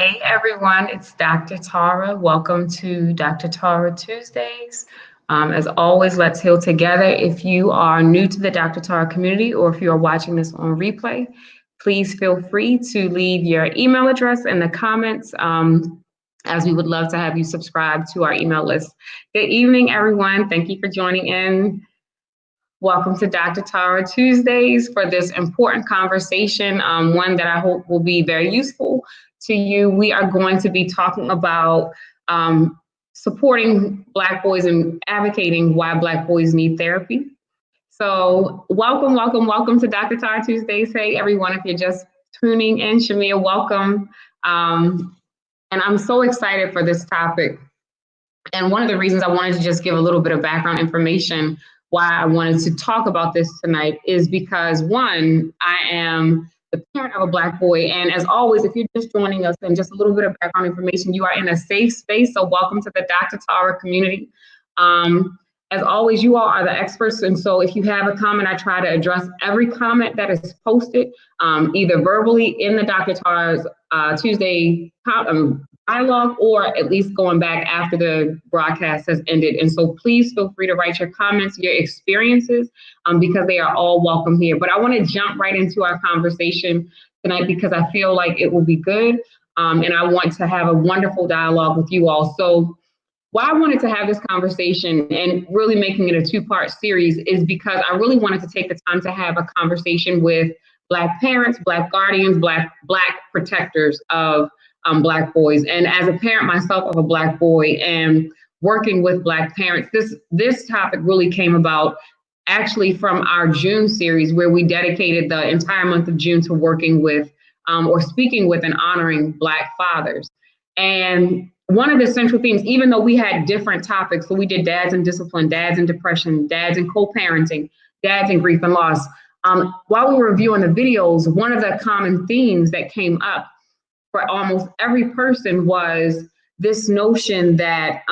Hey everyone, it's Dr. Tara. Welcome to Dr. Tara Tuesdays. As always, let's heal together. If you are new to the Dr. Tara community or if you are watching this on replay, please feel free to leave your email address in the comments, as we would love to have you subscribe to our email list. Good evening, everyone. Thank you for joining in. Welcome to Dr. Tara Tuesdays for this important conversation, one that I hope will be very useful to you. We are going to be talking about supporting Black boys and advocating why Black boys need therapy. So welcome to Dr. Tara Tuesdays. Hey, everyone, if you're just tuning in, Shamia, welcome. And I'm so excited for this topic. And one of the reasons I wanted to just give a little bit of background information why I wanted to talk about this tonight is because, one, I am the parent of a Black boy. And as always, if you're just joining us and just a little bit of background information, you are in a safe space. So welcome to the Dr. Tara community. As always, you all are the experts. And so if you have a comment, I try to address every comment that is posted, either verbally in the Dr. Tara's Tuesday dialogue, or at least going back after the broadcast has ended. And so please feel free to write your comments, your experiences, because they are all welcome here. But I want to jump right into our conversation tonight because I feel like it will be good. And I want to have a wonderful dialogue with you all. So why I wanted to have this conversation and really making it a two-part series is because I really wanted to take the time to have a conversation with Black parents, Black guardians, Black protectors of Black boys. And as a parent myself of a Black boy and working with Black parents, this topic really came about actually from our June series, where we dedicated the entire month of June to working with or speaking with and honoring Black fathers. And one of the central themes, even though we had different topics, so we did dads in discipline, dads in depression, dads in co-parenting, dads in grief and loss. While we were reviewing the videos, one of the common themes that came up for almost every person was this notion that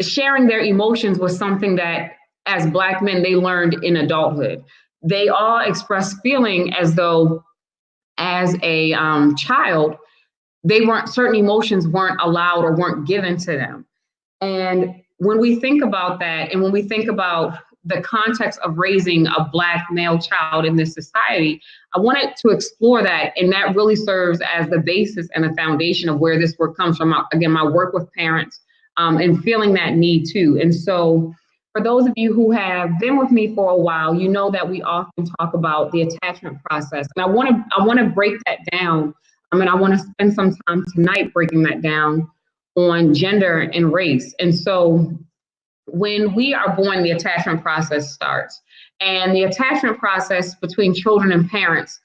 sharing their emotions was something that, as Black men, they learned in adulthood. They all expressed feeling as though, as a child, certain emotions weren't allowed or weren't given to them. And when we think about that, and when we think about the context of raising a Black male child in this society, I wanted to explore that. And that really serves as the basis and the foundation of where this work comes from. Again, my work with parents and feeling that need too. And so for those of you who have been with me for a while, you know that we often talk about the attachment process. And I want to break that down. And I want to spend some time tonight breaking that down on gender and race. And so when we are born, the attachment process starts. And the attachment process between children and parents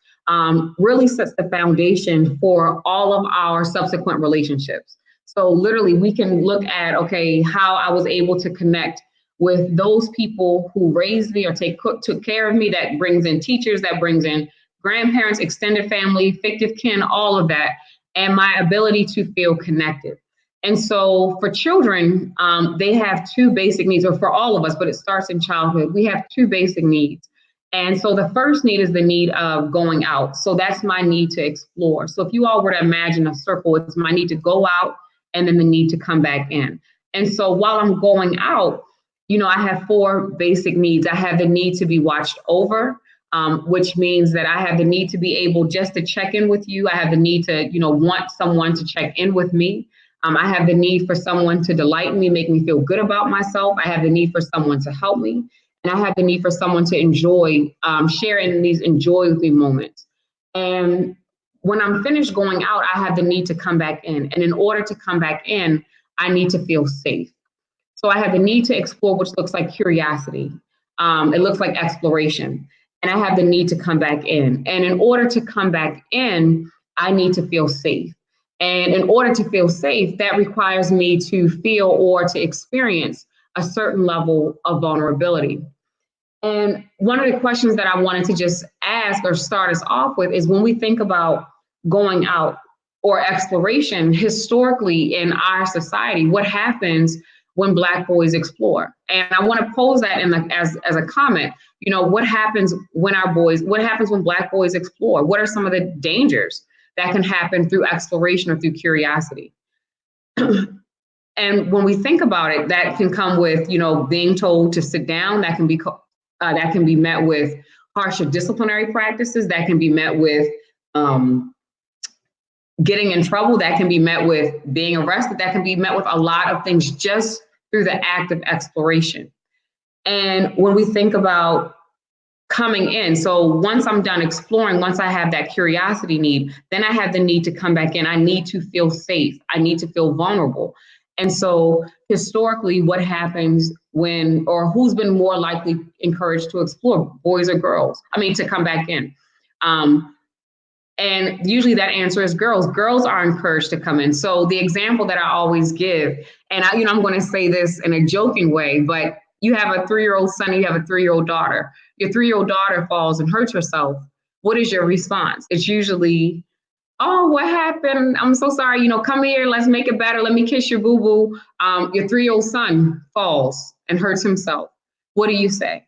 really sets the foundation for all of our subsequent relationships. So literally, we can look at, okay, how I was able to connect with those people who raised me or took care of me. That brings in teachers, that brings in grandparents, extended family, fictive kin, all of that, and my ability to feel connected. And so for children, they have two basic needs, or for all of us, but it starts in childhood. We have two basic needs. And so the first need is the need of going out. So that's my need to explore. So if you all were to imagine a circle, it's my need to go out and then the need to come back in. And so while I'm going out, I have four basic needs. I have the need to be watched over, which means that I have the need to be able just to check in with you. I have the need to, want someone to check in with me. I have the need for someone to delight me, make me feel good about myself. I have the need for someone to help me. And I have the need for someone to enjoy, share in these enjoy with me moments. And when I'm finished going out, I have the need to come back in. And in order to come back in, I need to feel safe. So I have the need to explore, which looks like curiosity. It looks like exploration. And I have the need to come back in. And in order to come back in, I need to feel safe. And in order to feel safe, that requires me to feel or to experience a certain level of vulnerability. And one of the questions that I wanted to just ask or start us off with is, when we think about going out or exploration historically in our society, what happens when Black boys explore? And I want to pose that as a comment. What happens when Black boys explore? What are some of the dangers that can happen through exploration or through curiosity. And when we think about it, that can come with, being told to sit down. That can be met with harsher disciplinary practices. That can be met with getting in trouble. That can be met with being arrested. That can be met with a lot of things just through the act of exploration. And when we think about coming in, so once I'm done exploring, once I have that curiosity need, then I have the need to come back in. I need to feel safe. I need to feel vulnerable. And so historically, what happens who's been more likely encouraged to explore, boys or girls? To come back in. And usually that answer is girls. Girls are encouraged to come in. So the example that I always give, and I'm going to say this in a joking way, but you have a 3-year-old son, you have a 3-year-old daughter. Your 3-year-old daughter falls and hurts herself. What is your response? It's usually, oh, what happened? I'm so sorry. Come here. Let's make it better. Let me kiss your boo-boo. Your 3-year-old son falls and hurts himself. What do you say?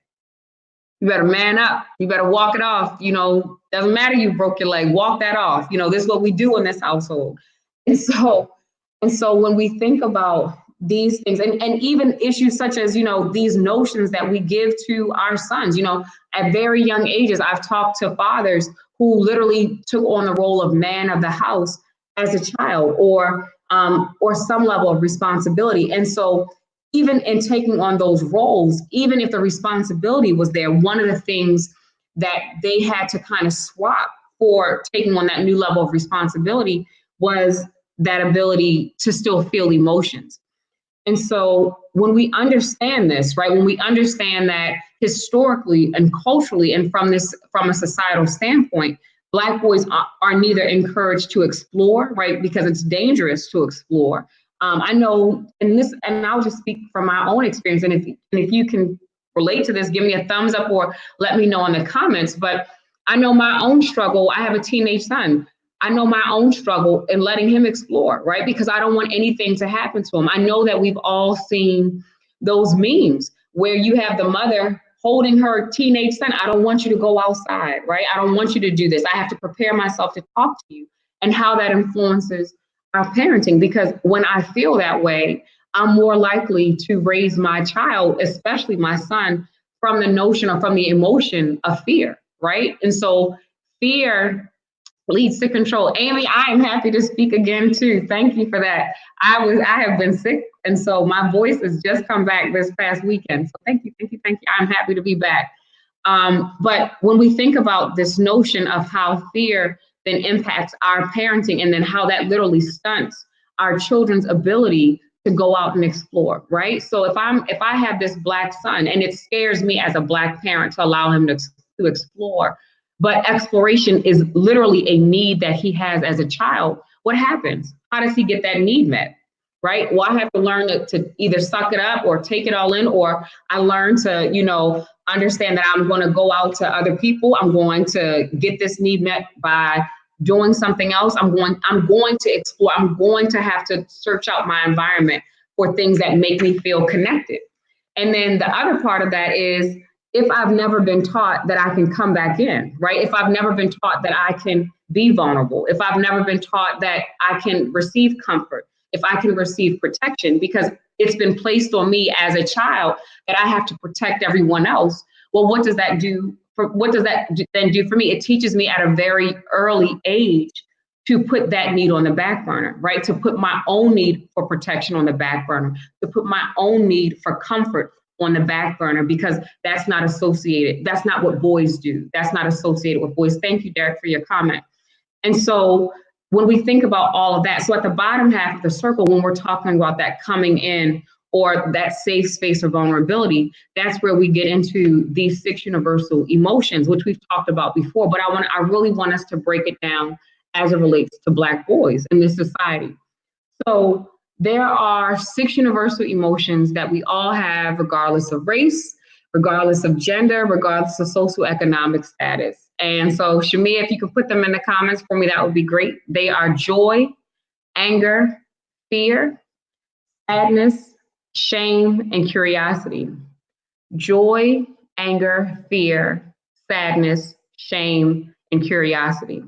You better man up. You better walk it off. Doesn't matter you broke your leg. Walk that off. This is what we do in this household. And so when we think about these things and even issues such as, these notions that we give to our sons, at very young ages, I've talked to fathers who literally took on the role of man of the house as a child or some level of responsibility. And so even in taking on those roles, even if the responsibility was there, one of the things that they had to kind of swap for taking on that new level of responsibility was that ability to still feel emotions. And so when we understand this, right, when we understand that historically and culturally and from a societal standpoint, Black boys are neither encouraged to explore, right, because it's dangerous to explore. I know, and I'll just speak from my own experience, and if you can relate to this, give me a thumbs up or let me know in the comments. But I know my own struggle. I have a teenage son. I know my own struggle in letting him explore, right? Because I don't want anything to happen to him. I know that we've all seen those memes where you have the mother holding her teenage son. I don't want you to go outside, right? I don't want you to do this. I have to prepare myself to talk to you, and how that influences our parenting. Because when I feel that way, I'm more likely to raise my child, especially my son, from the notion or from the emotion of fear, right? And so fear leads to control. Amy, I am happy to speak again too. Thank you for that. I have been sick, and so my voice has just come back this past weekend. So thank you. I'm happy to be back. But when we think about this notion of how fear then impacts our parenting, and then how that literally stunts our children's ability to go out and explore, right? So if I have this Black son, and it scares me as a Black parent to allow him to explore, but exploration is literally a need that he has as a child, what happens? How does he get that need met? Right? Well, I have to learn to either suck it up or take it all in, or I learn to, understand that I'm going to go out to other people. I'm going to get this need met by doing something else. I'm going to explore. I'm going to have to search out my environment for things that make me feel connected. And then the other part of that is, if I've never been taught that I can come back in, right? If I've never been taught that I can be vulnerable, if I've never been taught that I can receive comfort, if I can receive protection, because it's been placed on me as a child that I have to protect everyone else. Well, what does that then do for me? It teaches me at a very early age to put that need on the back burner, right? To put my own need for protection on the back burner, to put my own need for comfort on the back burner, because that's not associated. That's not what boys do. That's not associated with boys. Thank you, Derek, for your comment. And so when we think about all of that, so at the bottom half of the circle, when we're talking about that coming in or that safe space or vulnerability, that's where we get into these 6 universal emotions, which we've talked about before. But I really want us to break it down as it relates to Black boys in this society. So there are 6 universal emotions that we all have, regardless of race, regardless of gender, regardless of socioeconomic status. And so, Shamia, if you could put them in the comments for me, that would be great. They are joy, anger, fear, sadness, shame, and curiosity. Joy, anger, fear, sadness, shame, and curiosity.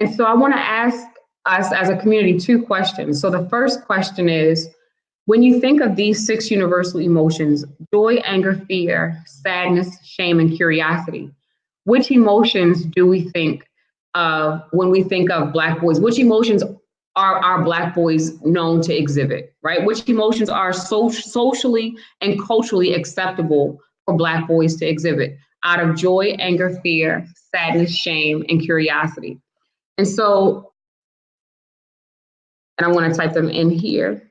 And so I want to ask us as a community two questions. So the first question is, when you think of these six universal emotions, joy, anger, fear, sadness, shame, and curiosity, which emotions do we think of when we think of Black boys? Which emotions are our Black boys known to exhibit, right? Which emotions are socially and culturally acceptable for Black boys to exhibit out of joy, anger, fear, sadness, shame, and curiosity? And so, and I'm going to type them in here.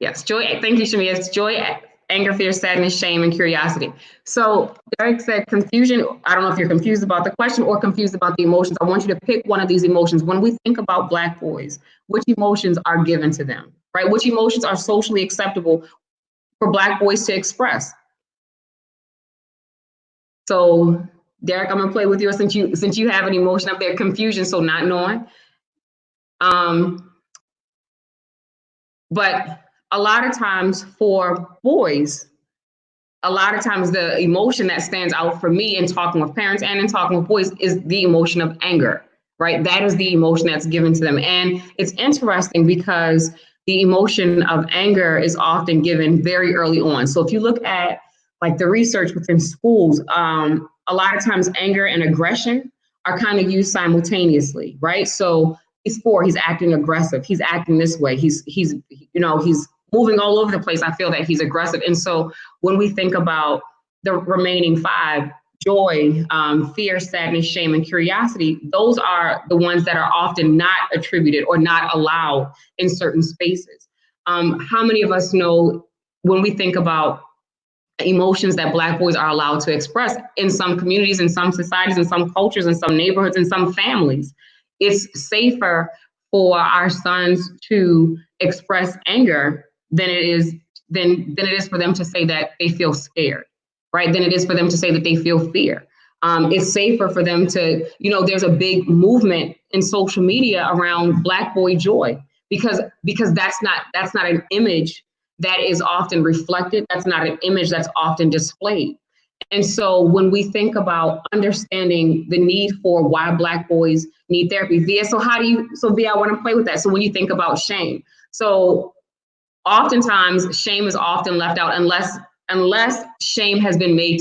Yes, joy. Thank you, Shami. It's joy, anger, fear, sadness, shame, and curiosity. So Derek said confusion. I don't know if you're confused about the question or confused about the emotions. I want you to pick one of these emotions. When we think about Black boys, which emotions are given to them, right? Which emotions are socially acceptable for Black boys to express? So Derek, I'm gonna play with you since you have an emotion up there, confusion, so not knowing. But a lot of times for boys, a lot of times the emotion that stands out for me in talking with parents and in talking with boys is the emotion of anger, right? That is the emotion that's given to them. And it's interesting because the emotion of anger is often given very early on. So if you look at like the research within schools, a lot of times anger and aggression are kind of used simultaneously, right? So he's 4, he's acting aggressive, he's acting this way, he's moving all over the place. I feel that he's aggressive. And so when we think about the remaining 5, joy, fear, sadness, shame, and curiosity, those are the ones that are often not attributed or not allowed in certain spaces. How many of us know when we think about emotions that Black boys are allowed to express in some communities, in some societies, in some cultures, in some neighborhoods, in some families, it's safer for our sons to express anger than it is for them to say that they feel scared, right? Than it is for them to say that they feel fear. It's safer for them to, there's a big movement in social media around Black boy joy because that's not an image that is often reflected. That's not an image that's often displayed. And so when we think about understanding the need for why Black boys need therapy, Via, so Via, I want to play with that. So when you think about shame, so oftentimes shame is often left out unless shame has been made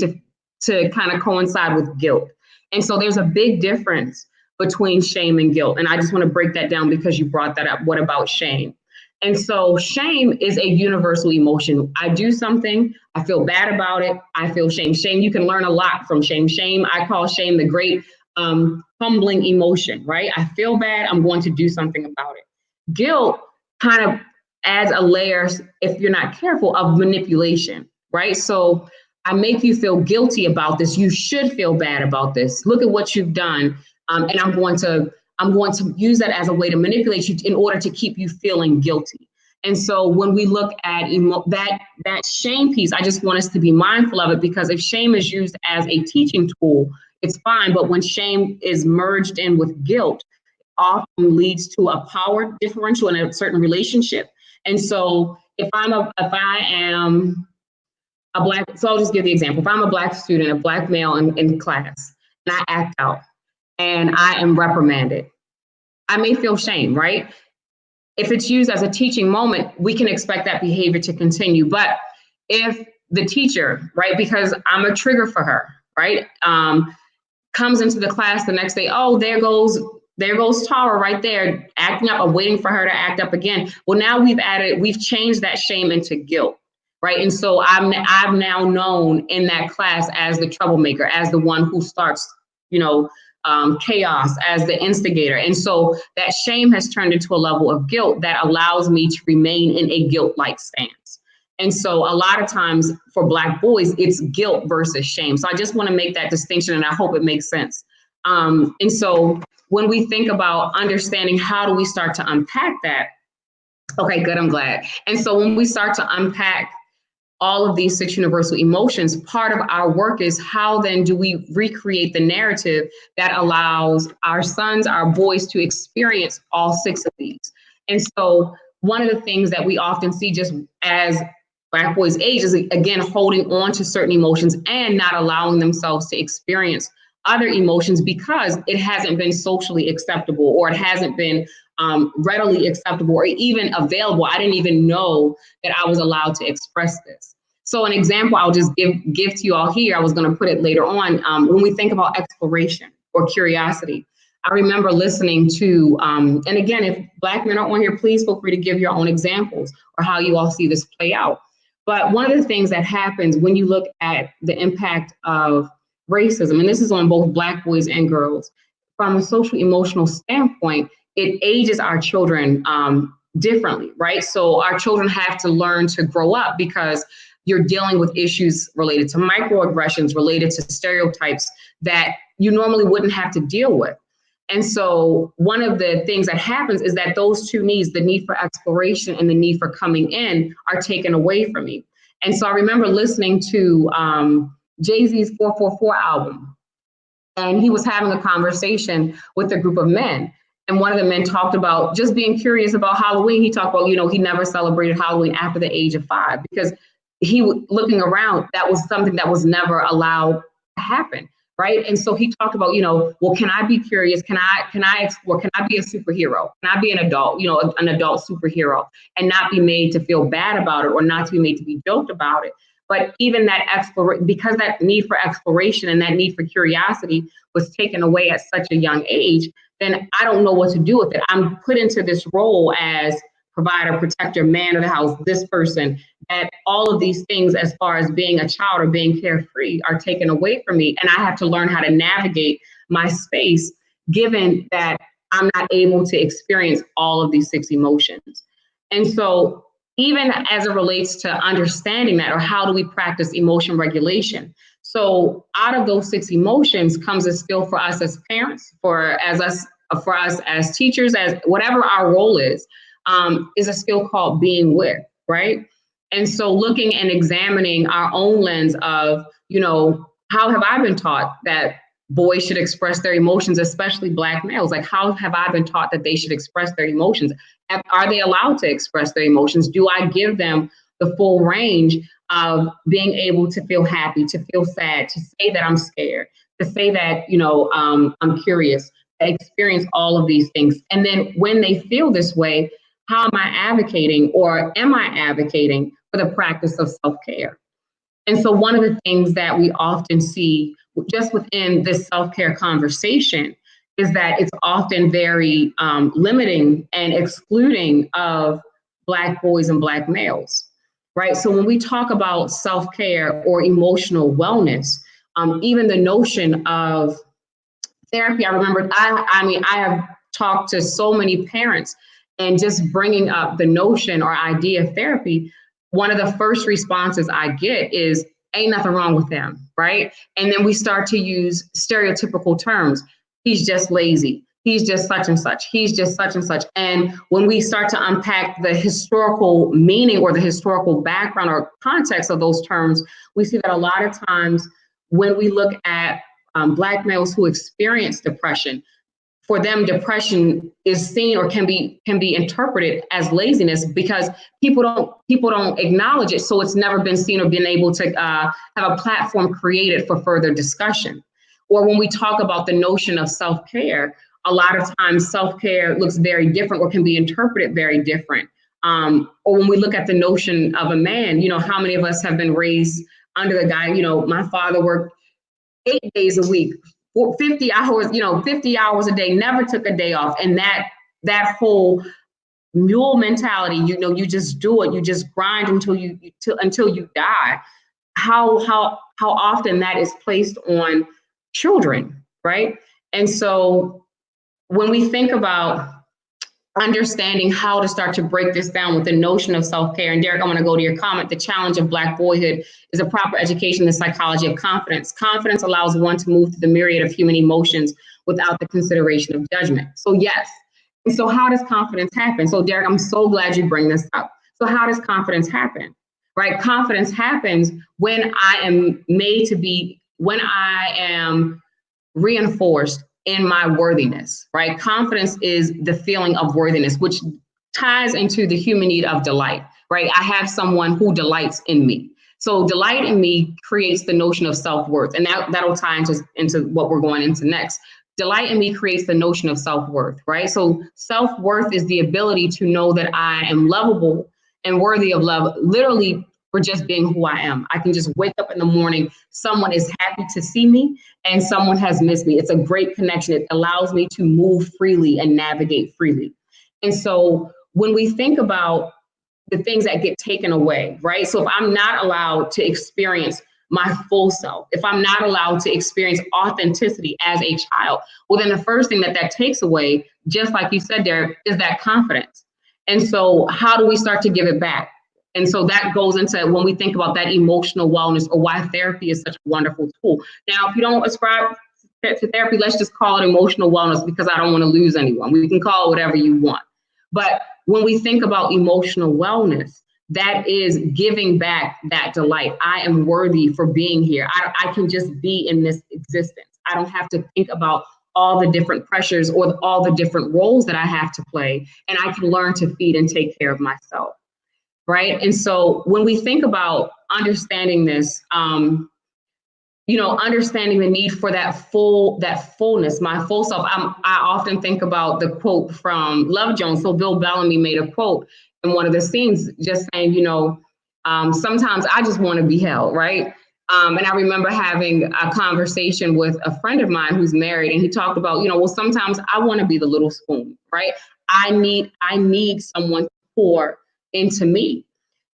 to kind of coincide with guilt. And so there's a big difference between shame and guilt. And I just want to break that down because you brought that up. What about shame? And so shame is a universal emotion. I do something, I feel bad about it, I feel shame. Shame, you can learn a lot from shame. Shame, I call shame the great humbling emotion, right? I feel bad, I'm going to do something about it. Guilt kind of adds a layer, if you're not careful, of manipulation, right? So I make you feel guilty about this. You should feel bad about this. Look at what you've done. And I'm going to use that as a way to manipulate you in order to keep you feeling guilty. And so when we look at that shame piece, I just want us to be mindful of it, because if shame is used as a teaching tool, it's fine. But when shame is merged in with guilt, it often leads to a power differential in a certain relationship. And so if I am a Black, so I'll just give the example. If I'm a Black student, a Black male in class, and I act out and I am reprimanded, I may feel shame, right? If it's used as a teaching moment, we can expect that behavior to continue. But if the teacher, right, because I'm a trigger for her, right, comes into the class the next day, oh, there goes Tara right there acting up, or waiting for her to act up again. Well, now we've changed that shame into guilt, right? And so I'm now known in that class as the troublemaker, as the one who starts, chaos, as the instigator. And so that shame has turned into a level of guilt that allows me to remain in a guilt-like stance. And so a lot of times for Black boys, it's guilt versus shame. So I just want to make that distinction, and I hope it makes sense. And so when we think about understanding how do we start to unpack that, okay, good, I'm glad. And so when we start to unpack all of these 6 universal emotions, part of our work is how then do we recreate the narrative that allows our sons, our boys to experience all 6 of these. And so one of the things that we often see just as Black boys' age is, again, holding on to certain emotions and not allowing themselves to experience other emotions because it hasn't been socially acceptable, or it hasn't been readily acceptable or even available. I didn't even know that I was allowed to express this. So an example I'll just give to you all here, I was going to put it later on, when we think about exploration or curiosity. I remember listening to, and again, if Black men are on here, please feel free to give your own examples or how you all see this play out. But one of the things that happens when you look at the impact of racism, and this is on both Black boys and girls, from a social emotional standpoint, it ages our children differently, right? So our children have to learn to grow up because you're dealing with issues related to microaggressions, related to stereotypes that you normally wouldn't have to deal with. And so one of the things that happens is that those two needs, the need for exploration and the need for coming in, are taken away from me. And so I remember listening to Jay-Z's 444 album, and he was having a conversation with a group of men. And one of the men talked about just being curious about Halloween. He talked about, he never celebrated Halloween after the age of 5 because he was looking around, that was something that was never allowed to happen. Right. And so he talked about, well, can I be curious? Can I explore? Can I be a superhero? Can I be an adult, an adult superhero, and not be made to feel bad about it or not to be made to be joked about it? But even that because that need for exploration and that need for curiosity was taken away at such a young age, then I don't know what to do with it. I'm put into this role as provider, protector, man of the house, this person, that all of these things as far as being a child or being carefree are taken away from me. And I have to learn how to navigate my space, given that I'm not able to experience all of these 6 emotions. And so even as it relates to understanding that, or how do we practice emotion regulation? So out of those 6 emotions comes a skill for us as parents, for us as teachers, as whatever our role is a skill called being with, right? And so looking and examining our own lens of, how have I been taught that boys should express their emotions, especially Black males? Like, how have I been taught that they should express their emotions? Are they allowed to express their emotions? Do I give them the full range of being able to feel happy, to feel sad, to say that I'm scared, to say that, I'm curious, to experience all of these things? And then when they feel this way, how am I advocating, or am I advocating for the practice of self-care? And so one of the things that we often see just within this self-care conversation is that it's often very limiting and excluding of Black boys and Black males, right? So when we talk about self-care or emotional wellness, even the notion of therapy, I remember, I have talked to so many parents, and just bringing up the notion or idea of therapy, one of the first responses I get is, ain't nothing wrong with them, right? And then we start to use stereotypical terms. He's just lazy. He's just such and such. He's just such and such. And when we start to unpack the historical meaning or the historical background or context of those terms, we see that a lot of times when we look at Black males who experience depression, for them, depression is seen or can be interpreted as laziness because people don't acknowledge it. So it's never been seen or been able to have a platform created for further discussion. Or when we talk about the notion of self-care, a lot of times self-care looks very different or can be interpreted very different. Or when we look at the notion of a man, how many of us have been raised under the guy, my father worked 8 days a week, 50 hours, 50 hours a day, never took a day off. And that whole mule mentality, you just do it, you just grind until you die. How often that is placed on children, right? And so when we think about understanding how to start to break this down with the notion of self-care. And Derek, I want to go to your comment. The challenge of Black boyhood is a proper education in the psychology of confidence. Confidence allows one to move through the myriad of human emotions without the consideration of judgment. So yes. And so how does confidence happen? So Derek, I'm so glad you bring this up. So how does confidence happen? Right? Confidence happens when I am when I am reinforced in my worthiness, right? Confidence is the feeling of worthiness, which ties into the human need of delight, right? I have someone who delights in me. So delight in me creates the notion of self-worth. And that'll tie into what we're going into next. Delight in me creates the notion of self-worth, right? So self-worth is the ability to know that I am lovable and worthy of love, literally for just being who I am. I can just wake up in the morning, someone is happy to see me and someone has missed me. It's a great connection. It allows me to move freely and navigate freely. And so when we think about the things that get taken away, right? So if I'm not allowed to experience my full self, if I'm not allowed to experience authenticity as a child, well, then the first thing that takes away, just like you said, Derek, is that confidence. And so how do we start to give it back? And so that goes into when we think about that emotional wellness, or why therapy is such a wonderful tool. Now, if you don't ascribe to therapy, let's just call it emotional wellness, because I don't want to lose anyone. We can call it whatever you want. But when we think about emotional wellness, that is giving back that delight. I am worthy for being here. I can just be in this existence. I don't have to think about all the different pressures or all the different roles that I have to play. And I can learn to feed and take care of myself. Right. And so when we think about understanding this, understanding the need for that fullness, my full self. I often think about the quote from Love Jones. So Bill Bellamy made a quote in one of the scenes just saying, sometimes I just want to be held, right? And I remember having a conversation with a friend of mine who's married, and he talked about, well, sometimes I want to be the little spoon, right? I need someone to pour into me.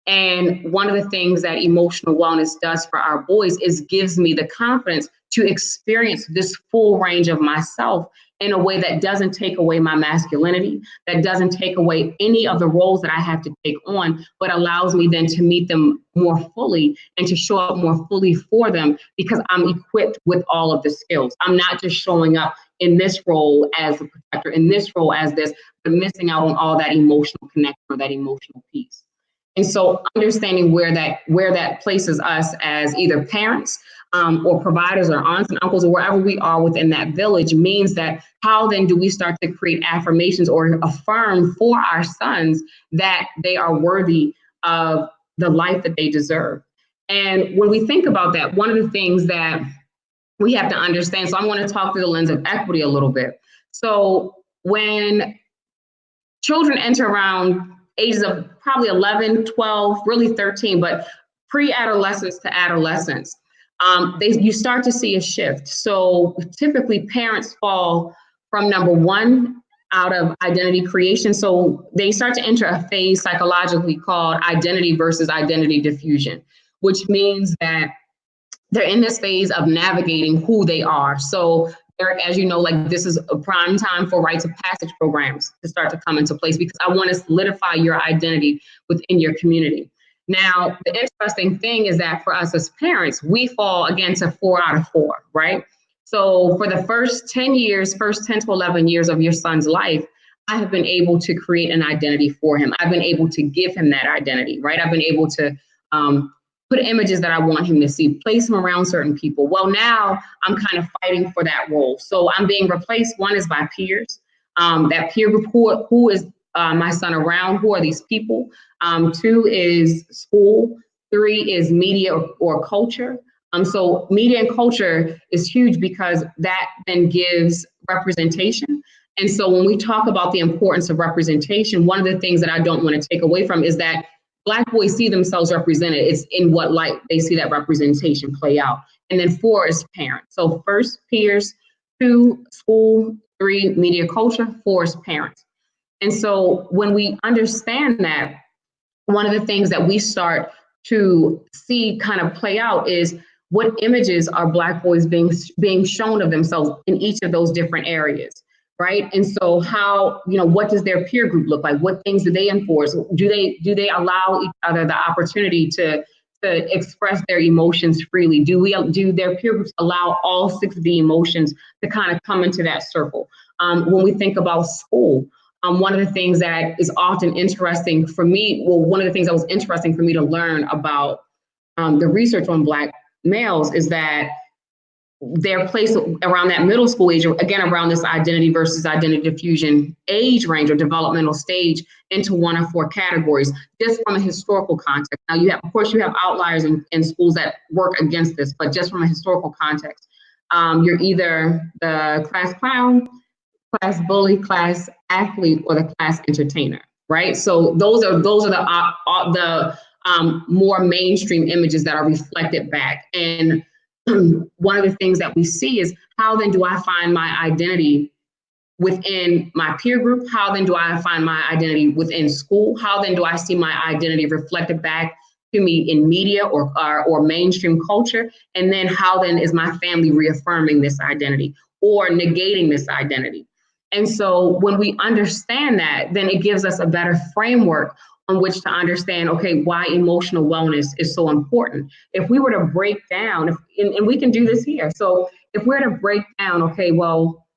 And one of the things that emotional wellness does for our boys is gives me the confidence to experience this full range of myself in a way that doesn't take away my masculinity, that doesn't take away any of the roles that I have to take on, but allows me then to meet them more fully and to show up more fully for them, because I'm equipped with all of the skills. I'm not just showing up in this role as a protector, in this role as this, but missing out on all that emotional connection or that emotional piece. And so understanding where that places us as either parents or providers or aunts and uncles or wherever we are within that village means that how then do we start to create affirmations or affirm for our sons that they are worthy of the life that they deserve. And when we think about that, one of the things that we have to understand, so I want to talk through the lens of equity a little bit. So when children enter around ages of probably 11, 12, really 13, but pre-adolescence to adolescence, you start to see a shift. So typically parents fall from number one out of identity creation. So they start to enter a phase psychologically called identity versus identity diffusion, which means that they're in this phase of navigating who they are. So Eric, as you know, this is a prime time for rites of passage programs to start to come into place, because I want to solidify your identity within your community. Now, the interesting thing is that for us as parents, we fall again to 4 out of 4, right? So for the first 10 to 11 years of your son's life, I have been able to create an identity for him. I've been able to give him that identity, right? I've been able to put images that I want him to see, place him around certain people. Well, now I'm kind of fighting for that role. So I'm being replaced. One is by peers, that peer group, who is my son around, who are these people? 2 is school. 3 is media or culture. So media and culture is huge because that then gives representation. And so when we talk about the importance of representation, one of the things that I don't want to take away from is that Black boys see themselves represented. It's in what light they see that representation play out. And then 4 is parents. So first peers, 2 school, 3 media culture, 4 is parents. And so when we understand that, one of the things that we start to see kind of play out is what images are Black boys being shown of themselves in each of those different areas. Right. And so how, what does their peer group look like? What things do they enforce? Do they allow each other the opportunity to express their emotions freely? Do their peer groups allow all 6 of the emotions to kind of come into that circle? When we think about school, one of the things that is often interesting for me, one of the things that was interesting for me to learn about the research on Black males is that their place around that middle school age, again, around this identity versus identity diffusion age range or developmental stage, into one of four categories, just from a historical context. Now, you have, of course, you have outliers in schools that work against this, but just from a historical context, you're either the class clown, class bully, class athlete, or the class entertainer, right? So those are the more mainstream images that are reflected back. And one of the things that we see is, how then do I find my identity within my peer group? How then do I find my identity within school? How then do I see my identity reflected back to me in media or mainstream culture? And then how then is my family reaffirming this identity or negating this identity? And so when we understand that, then it gives us a better framework on which to understand, okay, why emotional wellness is so important. If we were to break down, and we can do this here. So if we're to break down, okay, well,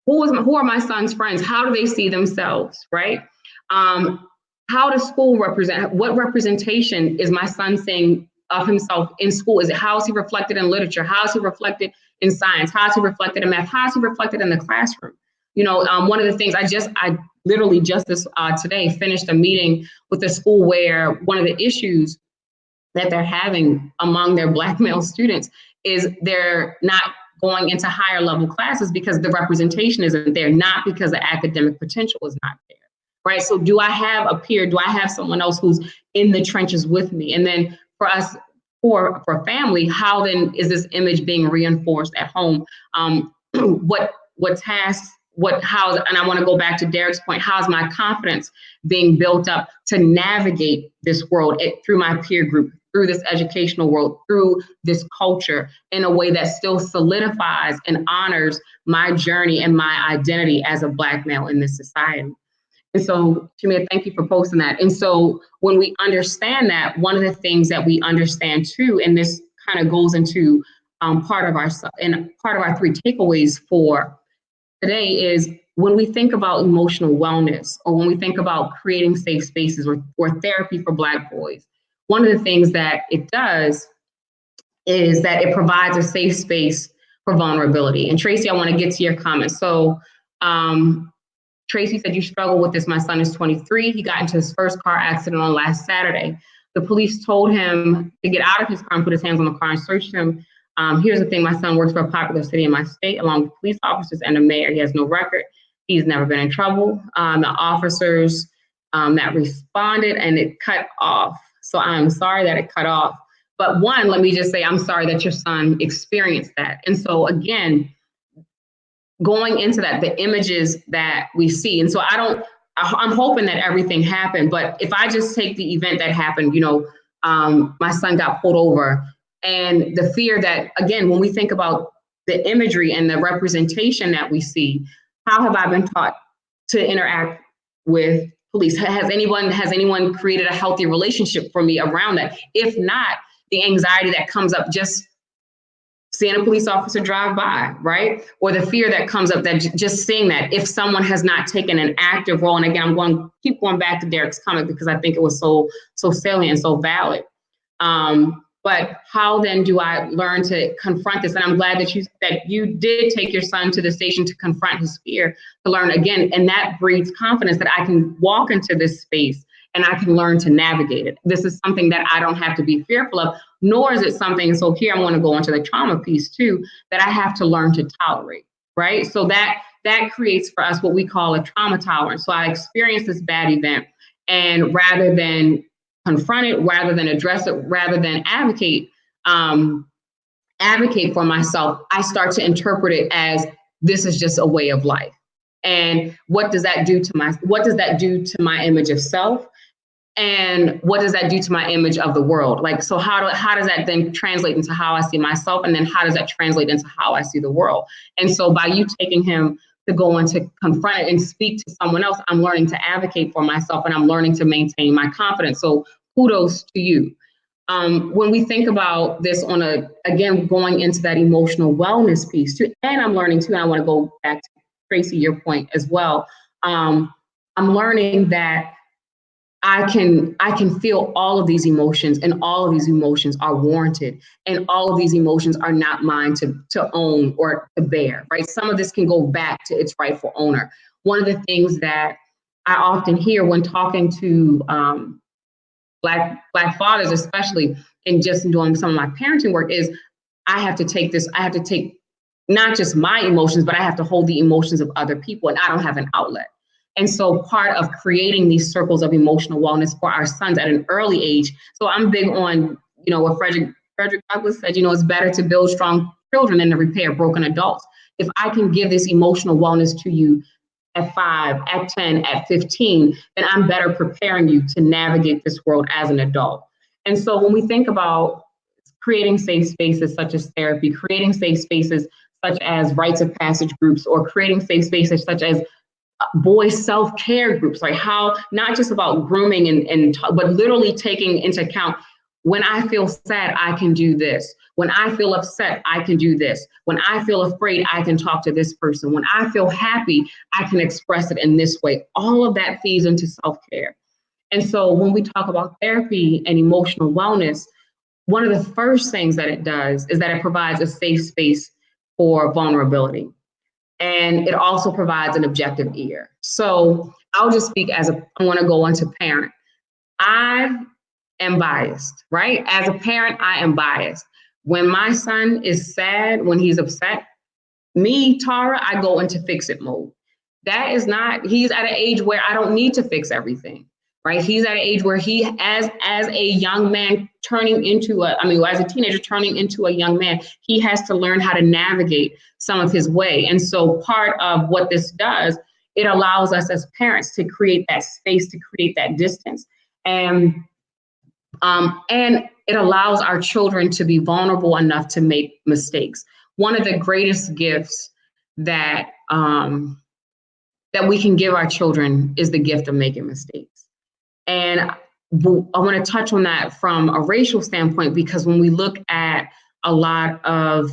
who are my son's friends? How do they see themselves, right? How does school represent? What representation is my son seeing of himself in school? How is he reflected in literature? How is he reflected in science? How is he reflected in math? How is he reflected in the classroom? One of the things I literally just today finished a meeting with a school where one of the issues that they're having among their Black male students is they're not going into higher level classes because the representation isn't there, not because the academic potential is not there, right? So do I have a peer? Do I have someone else who's in the trenches with me? And then for us, for family, how then is this image being reinforced at home? What tasks? And I want to go back to Derek's point, how's my confidence being built up to navigate this world through my peer group, through this educational world, through this culture, in a way that still solidifies and honors my journey and my identity as a Black male in this society? And so, Shamia, thank you for posting that. And so when we understand that, one of the things that we understand too, and this kind of goes into part of our three takeaways for today, is when we think about emotional wellness, or when we think about creating safe spaces or therapy for Black boys, one of the things that it does is that it provides a safe space for vulnerability. And Tracy, I want to get to your comments. So Tracy said, you struggle with this. My son is 23. He got into his first car accident on last Saturday. The police told him to get out of his car and put his hands on the car and search him. Here's the thing, my son works for a popular city in my state, along with police officers and the mayor. He has no record. He's never been in trouble. The officers that responded, and it cut off. So I'm sorry that it cut off. But one, let me just say, I'm sorry that your son experienced that. And so again, going into that, the images that we see. And so I'm hoping that everything happened, but if I just take the event that happened, my son got pulled over, and the fear that, again, when we think about the imagery and the representation that we see, how have I been taught to interact with police? Has anyone created a healthy relationship for me around that? If not, the anxiety that comes up just seeing a police officer drive by, right? Or the fear that comes up that just seeing that, if someone has not taken an active role. And again, I'm going to keep going back to Derek's comment because I think it was so salient and so valid. But how then do I learn to confront this? And I'm glad that you did take your son to the station to confront his fear, to learn again. And that breeds confidence that I can walk into this space and I can learn to navigate it. This is something that I don't have to be fearful of, nor is it something, so here I want to go into the trauma piece too, that I have to learn to tolerate, right? So that creates for us what we call a trauma tolerance. So I experienced this bad event, and rather than confront it, rather than address it, rather than advocate for myself, I start to interpret it as this is just a way of life. And what does that do to my image of self? And what does that do to my image of the world? Like, so how does that then translate into how I see myself? And then how does that translate into how I see the world? And so by you taking him to go and to confront it and speak to someone else, I'm learning to advocate for myself, and I'm learning to maintain my confidence. So kudos to you. When we think about this again, going into that emotional wellness piece too, and I'm learning too, and I want to go back to Tracy, your point as well. I'm learning that I can feel all of these emotions, and all of these emotions are warranted, and all of these emotions are not mine to own or to bear, right? Some of this can go back to its rightful owner. One of the things that I often hear when talking to black fathers, especially, and just doing some of my parenting work, is I have to take not just my emotions, but I have to hold the emotions of other people, and I don't have an outlet. And so part of creating these circles of emotional wellness for our sons at an early age. So I'm big on, what Frederick Douglass said, it's better to build strong children than to repair broken adults. If I can give this emotional wellness to you at 5, at 10, at 15, then I'm better preparing you to navigate this world as an adult. And so when we think about creating safe spaces such as therapy, creating safe spaces such as rites of passage groups, or creating safe spaces such as boy self-care groups, like how not just about grooming but literally taking into account, when I feel sad, I can do this. When I feel upset, I can do this. When I feel afraid, I can talk to this person. When I feel happy, I can express it in this way. All of that feeds into self-care. And so when we talk about therapy and emotional wellness, one of the first things that it does is that it provides a safe space for vulnerability. And it also provides an objective ear. So I'll just speak I want to go on to parent. I am biased, right? As a parent, I am biased. When my son is sad, when he's upset, me, Tara, I go into fix it mode. He's at an age where I don't need to fix everything, right? He's at an age where he, as a young man as a teenager turning into a young man, he has to learn how to navigate some of his way. And so part of what this does, it allows us as parents to create that space, to create that distance. And it allows our children to be vulnerable enough to make mistakes. One of the greatest gifts that that we can give our children is the gift of making mistakes. And I want to touch on that from a racial standpoint, because when we look at a lot of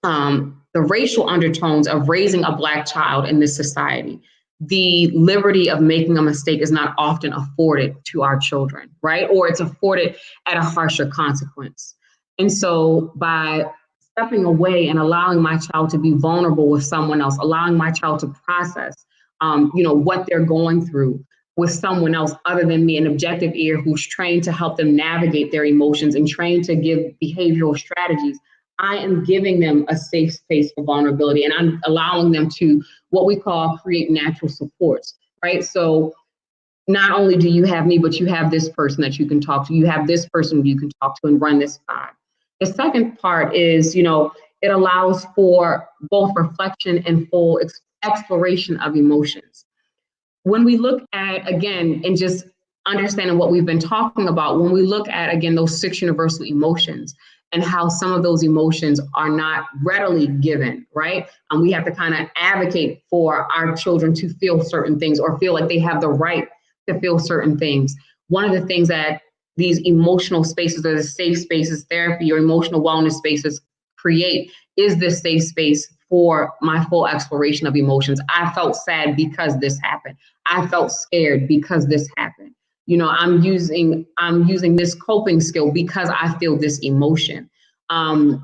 the racial undertones of raising a Black child in this society, the liberty of making a mistake is not often afforded to our children, right? Or it's afforded at a harsher consequence. And so by stepping away and allowing my child to be vulnerable with someone else, allowing my child to process, what they're going through with someone else other than me, an objective ear who's trained to help them navigate their emotions and trained to give behavioral strategies, I am giving them a safe space for vulnerability, and I'm allowing them to what we call create natural supports, right? So not only do you have me, but you have this person that you can talk to. You have this person you can talk to and run this by. The second part is, it allows for both reflection and full exploration of emotions. When we look at, again, and just understanding what we've been talking about, when we look at, again, those 6 universal emotions and how some of those emotions are not readily given, right? And we have to kind of advocate for our children to feel certain things or feel like they have the right to feel certain things. One of the things that these emotional spaces, or the safe spaces, therapy or emotional wellness spaces create, is this safe space for my full exploration of emotions. I felt sad because this happened. I felt scared because this happened. I'm using this coping skill because I feel this emotion. And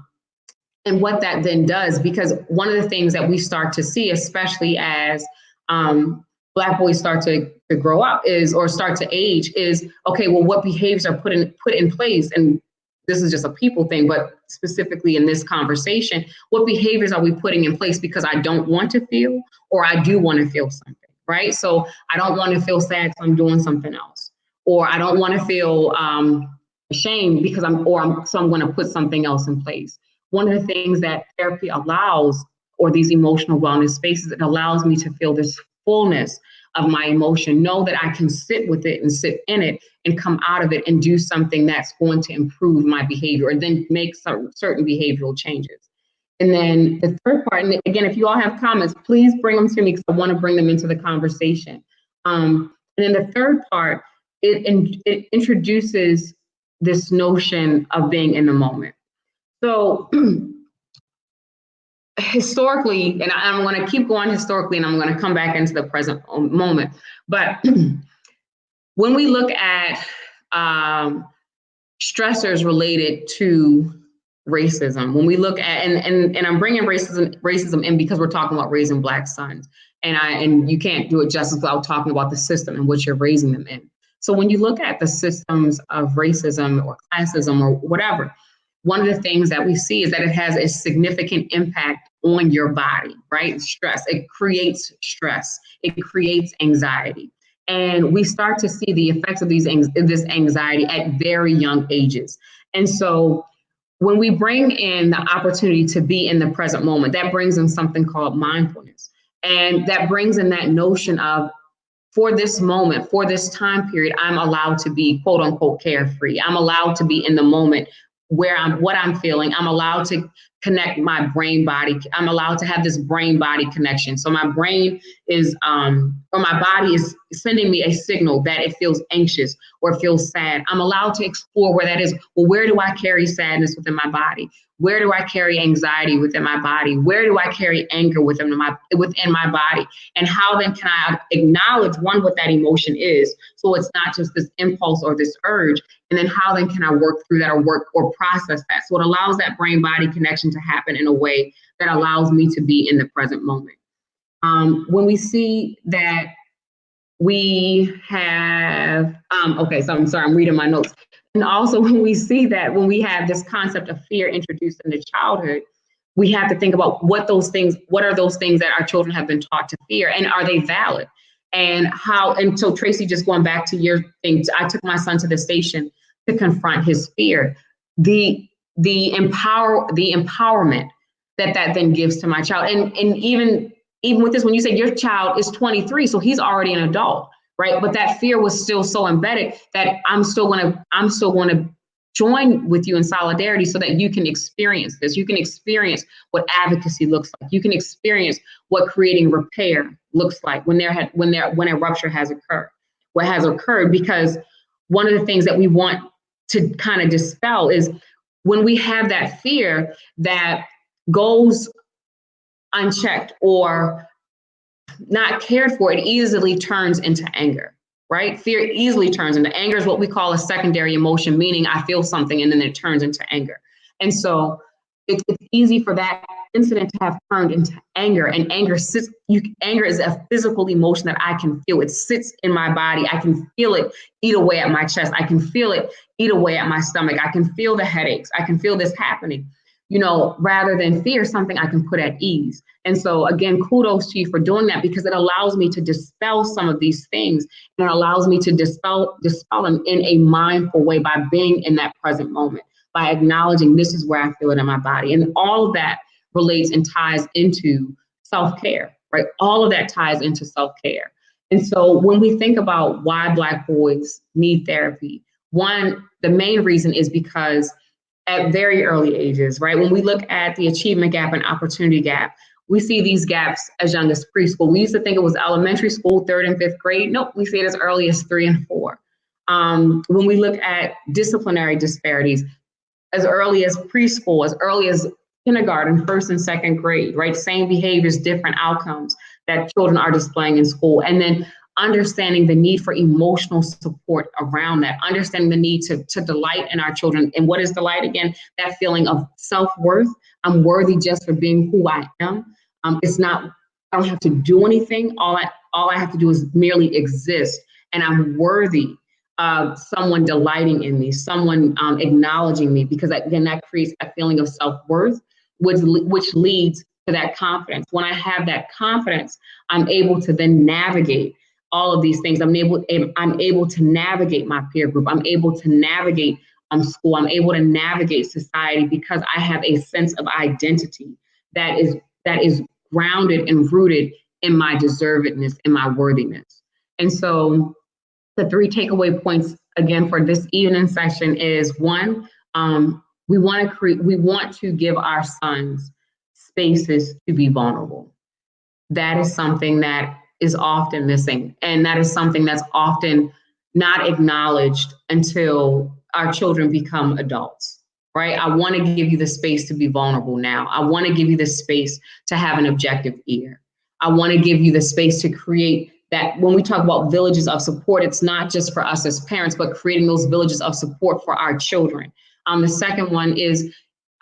what that then does, because one of the things that we start to see, especially as Black boys start to grow up or start to age, is, okay, well, what behaviors are put in place? And this is just a people thing, but specifically in this conversation, what behaviors are we putting in place because I don't want to feel, or I do want to feel something, right? So I don't want to feel sad, so I'm doing something else. Or I don't want to feel ashamed because I'm going to put something else in place. One of the things that therapy allows, or these emotional wellness spaces, it allows me to feel this fullness of my emotion, know that I can sit with it and sit in it and come out of it and do something that's going to improve my behavior, or then make certain behavioral changes. And then the third part, and again, if you all have comments, please bring them to me because I want to bring them into the conversation. And then the third part, it introduces this notion of being in the moment. So historically, and I'm going to keep going historically, and I'm going to come back into the present moment, but when we look at stressors related to racism, when we look at, and I'm bringing racism in because we're talking about raising Black sons, and you can't do it justice without talking about the system in which you're raising them in. So when you look at the systems of racism or classism or whatever, one of the things that we see is that it has a significant impact on your body, right? Stress. It creates stress. It creates anxiety. And we start to see the effects of this anxiety at very young ages. And so when we bring in the opportunity to be in the present moment, that brings in something called mindfulness. And that brings in that notion of, for this moment, for this time period, I'm allowed to be quote unquote carefree. I'm allowed to be in the moment where what I'm feeling. I'm allowed to connect my brain body. I'm allowed to have this brain body connection. So my brain is, or my body is sending me a signal that it feels anxious or it feels sad. I'm allowed to explore where that is. Well, where do I carry sadness within my body? Where do I carry anxiety within my body? Where do I carry anger within my body? And how then can I acknowledge, one, what that emotion is, so it's not just this impulse or this urge, and then how then can I work through that or process that? So it allows that brain-body connection to happen in a way that allows me to be in the present moment. When we see that we have, okay, so I'm sorry, I'm reading my notes. And also when we see that, when we have this concept of fear introduced into childhood, we have to think about what are those things that our children have been taught to fear, and are they valid? And how, and so Tracy, just going back to your thing, I took my son to the station to confront his fear. The empowerment that then gives to my child. And even with this, when you say your child is 23, so he's already an adult, right? But that fear was still so embedded that I'm still going to join with you in solidarity so that you can experience this. You can experience what advocacy looks like. You can experience what creating repair looks like when a rupture has occurred. Because one of the things that we want to kind of dispel is when we have that fear that goes unchecked or not cared for, it easily turns into anger, right? Fear easily turns into anger. Is what we call a secondary emotion, meaning I feel something and then it turns into anger. And so it's easy for that incident to have turned into anger, and anger is a physical emotion that I can feel. It sits in my body. I can feel it eat away at my chest. I can feel it eat away at my stomach. I can feel the headaches. I can feel this happening, rather than fear, something I can put at ease. And so again, kudos to you for doing that, because it allows me to dispel some of these things, and it allows me to dispel them in a mindful way by being in that present moment, by acknowledging this is where I feel it in my body. And all of that relates and ties into self-care, right? All of that ties into self-care. And so when we think about why Black boys need therapy, one, the main reason is because at very early ages, right? When we look at the achievement gap and opportunity gap, we see these gaps as young as preschool. We used to think it was elementary school, 3rd and 5th grade. Nope, we see it as early as 3 and 4. When we look at disciplinary disparities, as early as preschool, as early as kindergarten, 1st and 2nd grade, right? Same behaviors, different outcomes that children are displaying in school. And then understanding the need for emotional support around that, understanding the need to delight in our children. And what is delight? Again, that feeling of self-worth. I'm worthy just for being who I am. It's not, I don't have to do anything. All I have to do is merely exist. And I'm worthy of someone delighting in me, someone acknowledging me, because again, that creates a feeling of self-worth, which leads to that confidence. When I have that confidence, I'm able to then navigate all of these things. I'm able to navigate my peer group. I'm able to navigate school. I'm able to navigate society because I have a sense of identity that is grounded and rooted in my deservedness, in my worthiness. And so the 3 takeaway points again for this evening session is, one, we want to give our sons spaces to be vulnerable. That is something that is often missing. And that is something that's often not acknowledged until our children become adults, right? I want to give you the space to be vulnerable now. I want to give you the space to have an objective ear. I want to give you the space to create that when we talk about villages of support, it's not just for us as parents, but creating those villages of support for our children. The second one is,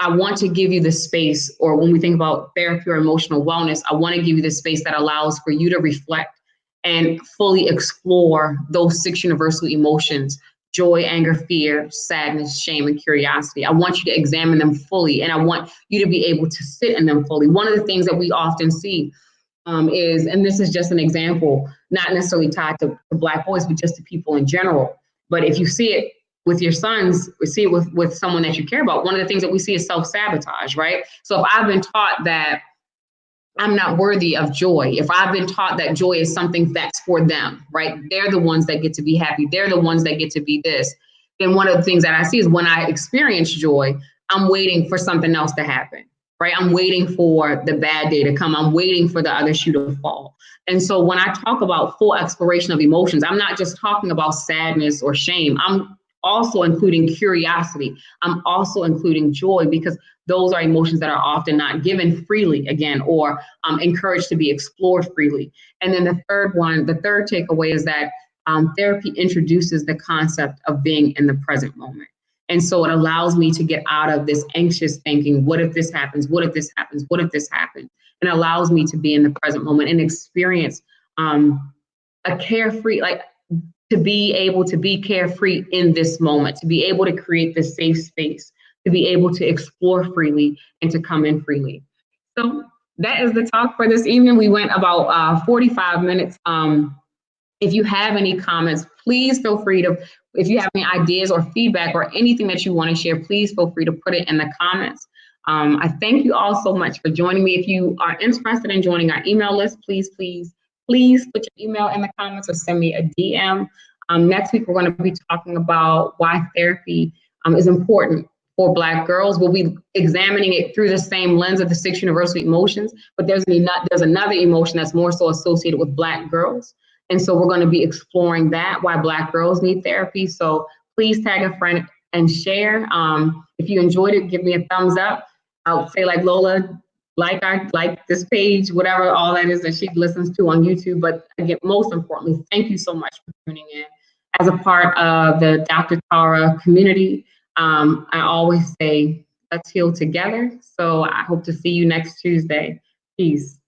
I want to give you the space, or when we think about therapy or emotional wellness, I want to give you the space that allows for you to reflect and fully explore those 6 universal emotions: joy, anger, fear, sadness, shame, and curiosity. I want you to examine them fully, and I want you to be able to sit in them fully. One of the things that we often see is, and this is just an example, not necessarily tied to Black boys, but just to people in general. But if you see it with your sons, or see it with someone that you care about, one of the things that we see is self-sabotage, right? So if I've been taught that I'm not worthy of joy, if I've been taught that joy is something that's for them, right? They're the ones that get to be happy. They're the ones that get to be this. Then one of the things that I see is, when I experience joy, I'm waiting for something else to happen, right? I'm waiting for the bad day to come. I'm waiting for the other shoe to fall. And so when I talk about full exploration of emotions, I'm not just talking about sadness or shame. I'm also including curiosity. I'm also including joy, because those are emotions that are often not given freely, again, or encouraged to be explored freely. And then the third takeaway is that therapy introduces the concept of being in the present moment. And so it allows me to get out of this anxious thinking: what if this happens? What if this happens? What if this happens? And allows me to be in the present moment and experience a carefree, like, to be able to be carefree in this moment, to be able to create this safe space, to be able to explore freely and to come in freely. So that is the talk for this evening. We went about 45 minutes. If you have any comments, please feel free to, if you have any ideas or feedback or anything that you want to share, please feel free to put it in the comments. I thank you all so much for joining me. If you are interested in joining our email list, please put your email in the comments or send me a DM. Next week, we're going to be talking about why therapy is important for Black girls. We'll be examining it through the same lens of the 6 universal emotions, but there's another emotion that's more so associated with Black girls. And so we're going to be exploring that, why Black girls need therapy. So please tag a friend and share. If you enjoyed it, give me a thumbs up. I'll say, like Lola, like this page, whatever all that is that she listens to on YouTube. But again, most importantly, thank you so much for tuning in. As a part of the Dr. Tara community, I always say, let's heal together. So I hope to see you next Tuesday. Peace.